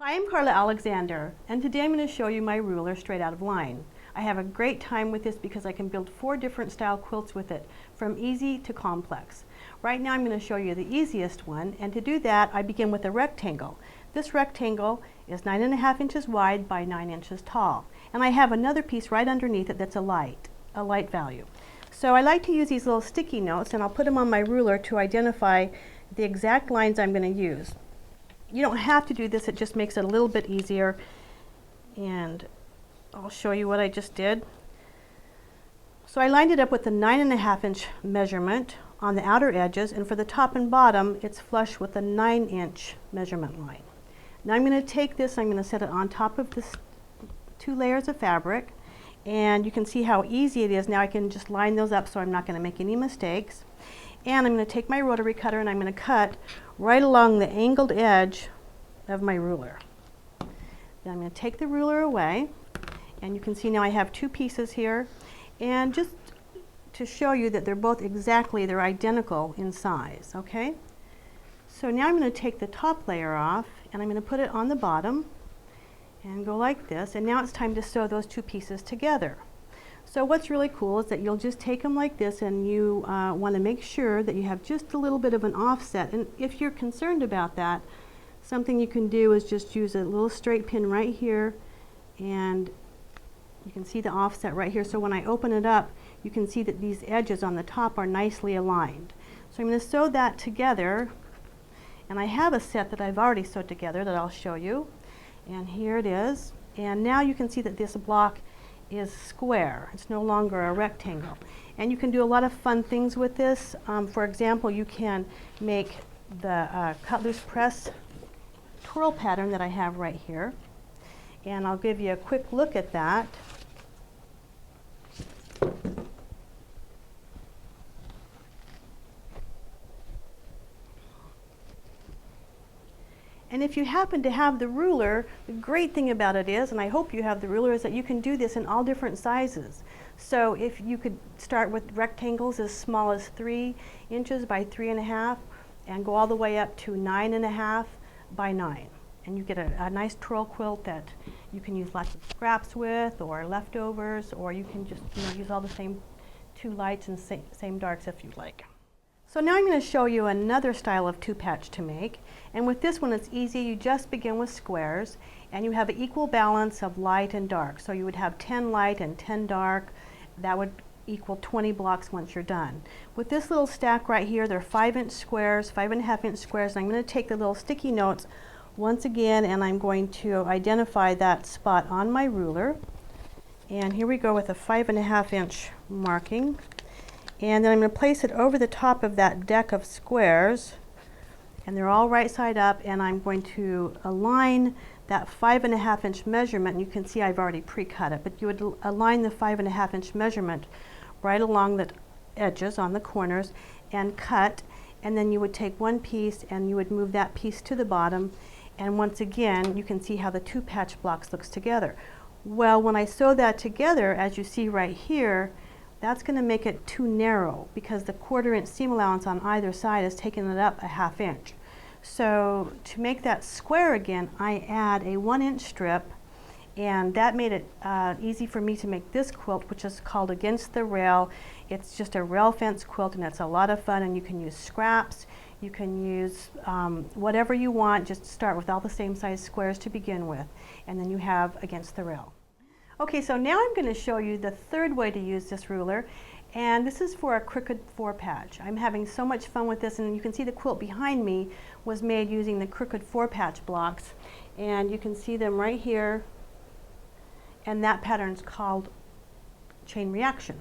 Hi, I'm Carla Alexander, and today I'm going to show you my ruler straight out of line. I have a great time with this because I can build 4 different style quilts with it, from easy to complex. Right now I'm going to show you the easiest one, and to do that I begin with a rectangle. This rectangle is 9.5 inches wide by 9 inches tall, and I have another piece right underneath it that's a light value. So I like to use these little sticky notes, and I'll put them on my ruler to identify the exact lines I'm going to use. You don't have to do this, it just makes it a little bit easier, and I'll show you what I just did. So I lined it up with the 9.5 inch measurement on the outer edges, and for the top and bottom it's flush with the 9 inch measurement line. Now I'm going to take this, I'm going to set it on top of this 2 layers of fabric, and you can see how easy it is. Now I can just line those up so I'm not going to make any mistakes. And I'm going to take my rotary cutter and I'm going to cut right along the angled edge of my ruler. Then I'm going to take the ruler away, and you can see now I have 2 pieces here, and just to show you that they're identical in size, okay? So now I'm going to take the top layer off and I'm going to put it on the bottom and go like this, and now it's time to sew those 2 pieces together. So what's really cool is that you'll just take them like this, and you want to make sure that you have just a little bit of an offset. And if you're concerned about that, something you can do is just use a little straight pin right here, and you can see the offset right here. So when I open it up, you can see that these edges on the top are nicely aligned. So I'm going to sew that together, and I have a set that I've already sewed together that I'll show you. And here it is. And now you can see that this block is square. It's no longer a rectangle. And you can do a lot of fun things with this. For example, you can make the cutler's press twirl pattern that I have right here. And I'll give you a quick look at that. And if you happen to have the ruler, the great thing about it is, and I hope you have the ruler, is that you can do this in all different sizes. So if you could start with rectangles as small as 3 inches by 3.5 and go all the way up to 9.5 by 9. And you get a nice twirl quilt that you can use lots of scraps with, or leftovers, or you can just use all the same 2 lights and same darks if you like. So now I'm going to show you another style of 2-patch to make, and with this one it's easy. You just begin with squares, and you have an equal balance of light and dark. So you would have 10 light and 10 dark. That would equal 20 blocks once you're done. With this little stack right here, they're 5-inch squares, 5.5 inch squares, and I'm going to take the little sticky notes once again, and I'm going to identify that spot on my ruler. And here we go with a 5.5 inch marking. And then I'm going to place it over the top of that deck of squares, and they're all right side up, and I'm going to align that 5.5 inch measurement. And you can see I've already pre-cut it, but you would align the 5.5 inch measurement right along the edges on the corners and cut, and then you would take one piece and you would move that piece to the bottom, and once again you can see how the 2-patch blocks looks together. Well, when I sew that together, as you see right here, that's going to make it too narrow because the 1/4 inch seam allowance on either side is taking it up a 1/2 inch. So to make that square again, I add a 1-inch strip, and that made it easy for me to make this quilt, which is called Against the Rail. It's just a rail fence quilt, and it's a lot of fun, and you can use scraps, you can use whatever you want. Just start with all the same size squares to begin with, and then you have Against the Rail. Okay, so now I'm going to show you the 3rd way to use this ruler, and this is for a crooked 4-patch. I'm having so much fun with this, and you can see the quilt behind me was made using the crooked 4-patch blocks, and you can see them right here, and that pattern's called Chain Reaction.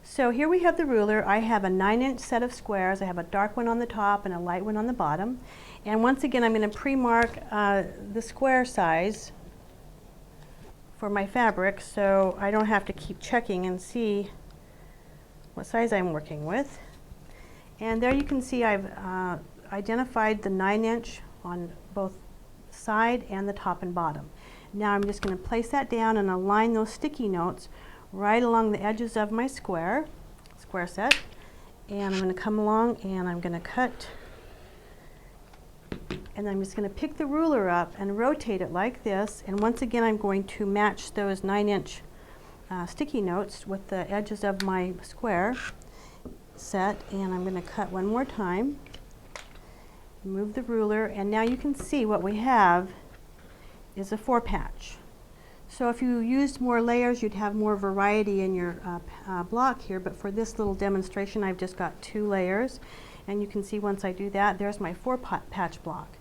So here we have the ruler. I have a 9-inch set of squares. I have a dark one on the top and a light one on the bottom, and once again I'm going to pre-mark the square size for my fabric, so I don't have to keep checking and see what size I'm working with. And there you can see I've identified the 9-inch on both side and the top and bottom. Now I'm just going to place that down and align those sticky notes right along the edges of my square set, and I'm going to come along and I'm going to cut And then I'm just going to pick the ruler up and rotate it like this. And once again, I'm going to match those 9-inch sticky notes with the edges of my square set. And I'm going to cut one more time. Move the ruler, and now you can see what we have is a 4-patch. So if you used more layers, you'd have more variety in your block here, but for this little demonstration, I've just got 2 layers. And you can see once I do that, there's my 4-patch block.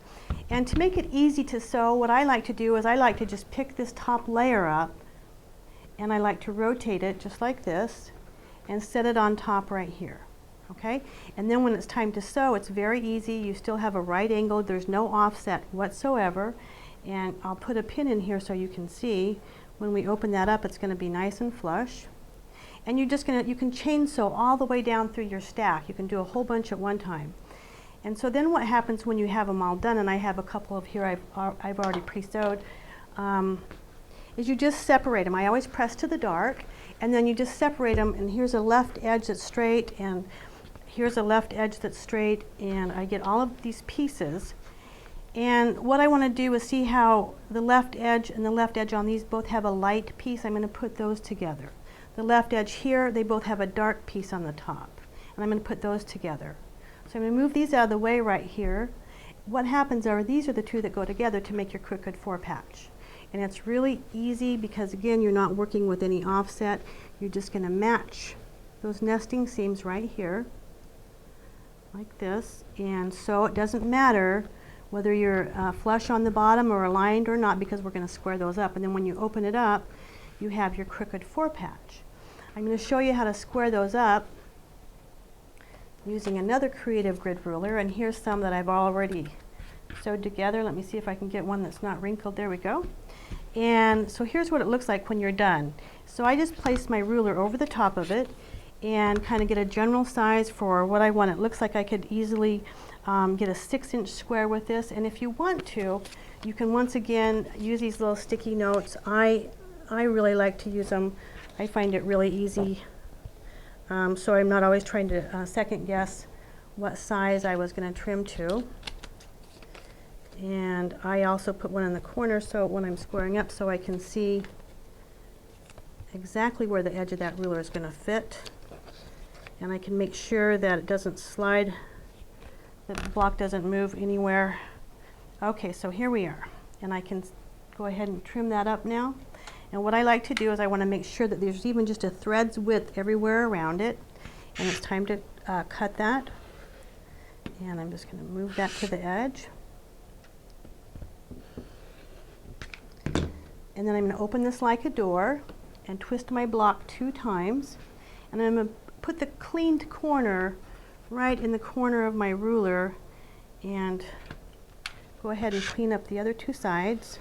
And to make it easy to sew, what I like to do is I like to just pick this top layer up, and I like to rotate it just like this, and set it on top right here. Okay? And then when it's time to sew, it's very easy. You still have a right angle. There's no offset whatsoever. And I'll put a pin in here so you can see. When we open that up, it's going to be nice and flush. And you can chain sew all the way down through your stack. You can do a whole bunch at one time. And so then what happens when you have them all done, and I have a couple of here I've already pre-sewed, is you just separate them. I always press to the dark, and then you just separate them, and here's a left edge that's straight, and here's a left edge that's straight, and I get all of these pieces. And what I want to do is see how the left edge and the left edge on these both have a light piece. I'm going to put those together. The left edge here, they both have a dark piece on the top, and I'm going to put those together. So I'm going to move these out of the way right here. What happens are these are the 2 that go together to make your crooked 4-patch. And it's really easy because, again, you're not working with any offset. You're just going to match those nesting seams right here like this, and so it doesn't matter whether you're flush on the bottom or aligned or not, because we're going to square those up. And then when you open it up, you have your crooked 4-patch. I'm going to show you how to square those up using another creative grid ruler, and here's some that I've already sewed together. Let me see if I can get one that's not wrinkled. There we go. And so here's what it looks like when you're done. So I just placed my ruler over the top of it and kind of get a general size for what I want. It looks like I could easily get a 6-inch square with this, and if you want to, you can once again use these little sticky notes. I really like to use them. I find it really easy, so I'm not always trying to second guess what size I was going to trim to. And I also put one in the corner so when I'm squaring up, so I can see exactly where the edge of that ruler is going to fit. And I can make sure that it doesn't slide, that the block doesn't move anywhere. Okay, so here we are. And I can go ahead and trim that up now. And what I like to do is I want to make sure that there's even just a thread's width everywhere around it. And it's time to cut that. And I'm just going to move that to the edge. And then I'm going to open this like a door and twist my block 2 times. And I'm going to put the cleaned corner right in the corner of my ruler and go ahead and clean up the other 2 sides.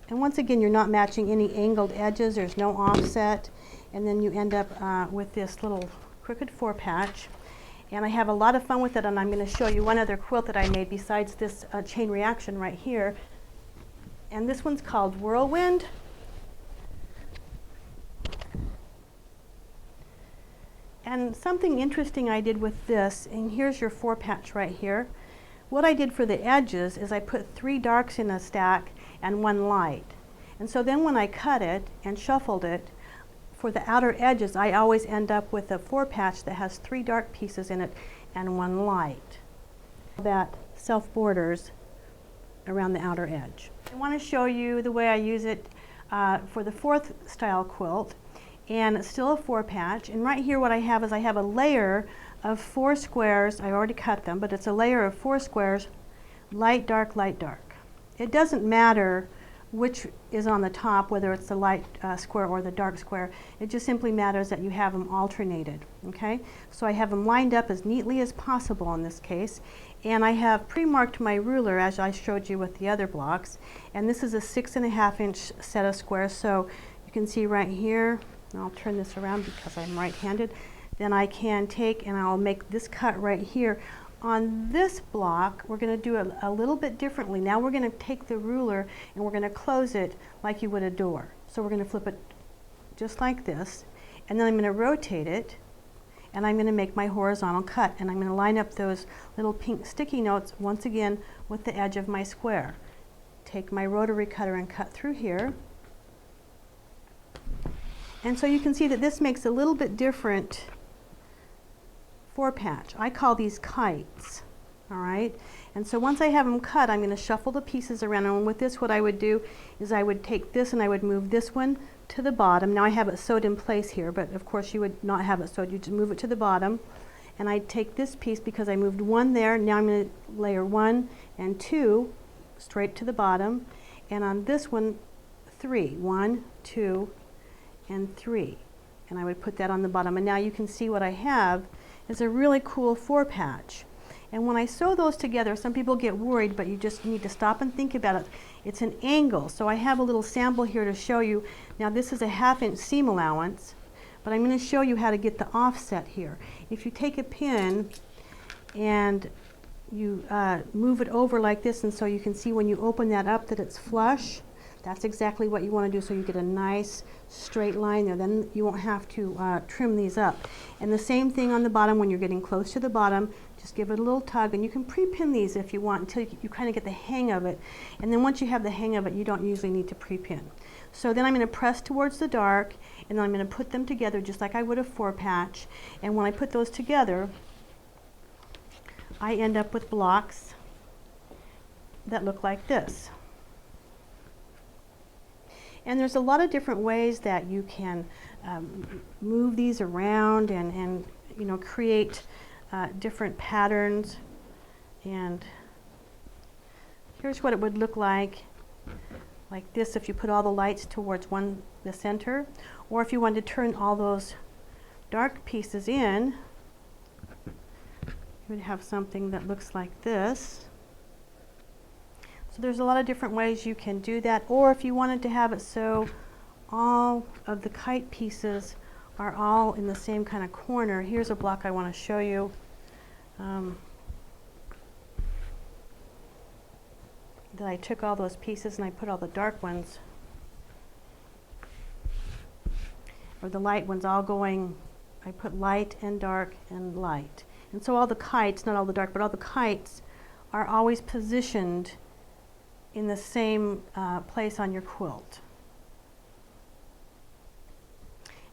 And once again, you're not matching any angled edges. There's no offset. And then you end up with this little crooked 4-patch. And I have a lot of fun with it, and I'm going to show you one other quilt that I made besides this chain reaction right here. And this one's called Whirlwind. And something interesting I did with this, and here's your 4-patch right here. What I did for the edges is I put 3 darks in a stack and 1 light. And so then when I cut it and shuffled it, for the outer edges, I always end up with a 4-patch that has 3 dark pieces in it and 1 light. That self-borders around the outer edge. I want to show you the way I use it for the 4th style quilt. And it's still a 4-patch, and right here what I have is I have a layer of 4 squares. I already cut them, but it's a layer of 4 squares, light, dark, light, dark. It doesn't matter which is on the top, whether it's the light square or the dark square. It just simply matters that you have them alternated, okay? So I have them lined up as neatly as possible in this case, and I have pre-marked my ruler as I showed you with the other blocks, and this is a 6.5-inch set of squares, so you can see right here. And I'll turn this around because I'm right-handed. Then I can take and I'll make this cut right here. On this block, we're going to do it a little bit differently. Now we're going to take the ruler and we're going to close it like you would a door. So we're going to flip it just like this, and then I'm going to rotate it, and I'm going to make my horizontal cut, and I'm going to line up those little pink sticky notes once again with the edge of my square. Take my rotary cutter and cut through here. And so you can see that this makes a little bit different four-patch. I call these kites. All right, and so once I have them cut, I'm going to shuffle the pieces around, and with this what I would do is I would take this and I would move this one to the bottom. Now I have it sewed in place here, but of course you would not have it sewed. You just move it to the bottom, and I'd take this piece because I moved one there. Now I'm going to layer 1 and 2 straight to the bottom, and on this one 3, 1, 2, and 3, and I would put that on the bottom. And now you can see what I have is a really cool four-patch. And when I sew those together, some people get worried, but you just need to stop and think about it. It's an angle, so I have a little sample here to show you. Now this is a 1/2 inch seam allowance, but I'm going to show you how to get the offset here. If you take a pin and you move it over like this, and so you can see when you open that up that it's flush, that's exactly what you want to do, so you get a nice straight line there. Then you won't have to trim these up. And the same thing on the bottom. When you're getting close to the bottom, just give it a little tug, and you can pre-pin these if you want until you kind of get the hang of it. And then once you have the hang of it, you don't usually need to pre-pin. So then I'm going to press towards the dark, and then I'm going to put them together just like I would a four-patch. And when I put those together, I end up with blocks that look like this. And there's a lot of different ways that you can move these around and you know, create different patterns. And here's what it would look like this if you put all the lights towards the center, or if you wanted to turn all those dark pieces in, you would have something that looks like this. So there's a lot of different ways you can do that, or if you wanted to have it so all of the kite pieces are all in the same kind of corner. Here's a block I want to show you. That I took all those pieces and I put all the dark ones, or the light ones, all going, I put light and dark and light. And so all the kites, not all the dark, but all the kites are always positioned in the same place on your quilt.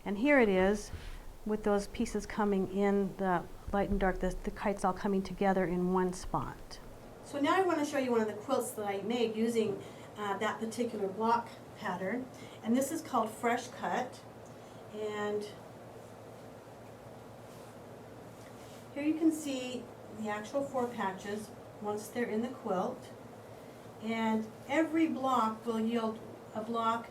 And here it is with those pieces coming in, the light and dark, the kites all coming together in one spot. So now I want to show you one of the quilts that I made using that particular block pattern. And this is called Fresh Cut. And here you can see the actual four patches once they're in the quilt. And every block will yield a block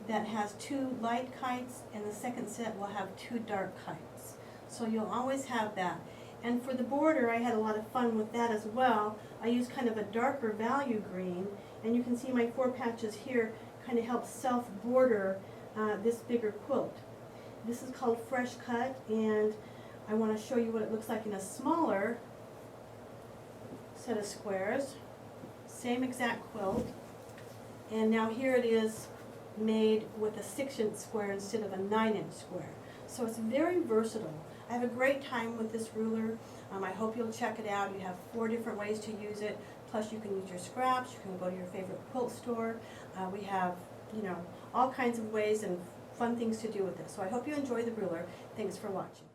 that has 2 light kites, and the second set will have 2 dark kites. So you'll always have that. And for the border, I had a lot of fun with that as well. I used kind of a darker value green, and you can see my 4 patches here kind of help self-border this bigger quilt. This is called Fresh Cut, and I want to show you what it looks like in a smaller set of squares. Same exact quilt, and now here it is made with a 6-inch square instead of a 9-inch square. So it's very versatile. I have a great time with this ruler. I hope you'll check it out. You have 4 different ways to use it. Plus you can use your scraps. You can go to your favorite quilt store. We have, you know, all kinds of ways and fun things to do with this. So I hope you enjoy the ruler. Thanks for watching.